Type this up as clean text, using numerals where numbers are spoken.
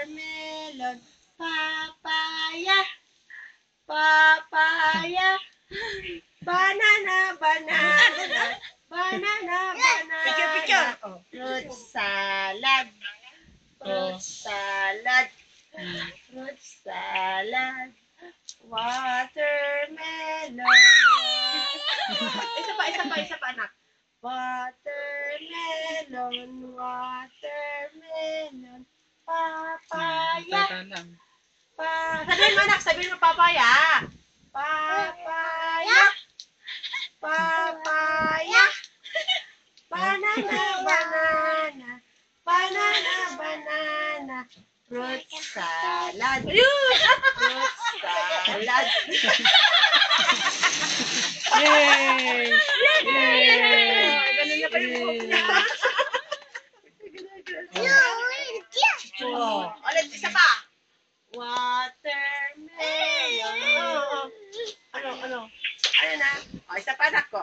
watermelon, papaya, papaya, banana, banana, banana, banana, fruit salad, fruit salad, fruit salad, watermelon. Isa pa, anak. Watermelon, watermelon, papaya. Sabihin mo, anak, sabihin mo, papaya. Papaya. Papaya. Banana, banana. Banana, banana. Fruit salad. Fruit salad. Yay! Ganun na pa yung buhok niya. Ulit, isa pa. Watermelon. Ano na? Isa pa, anak ko.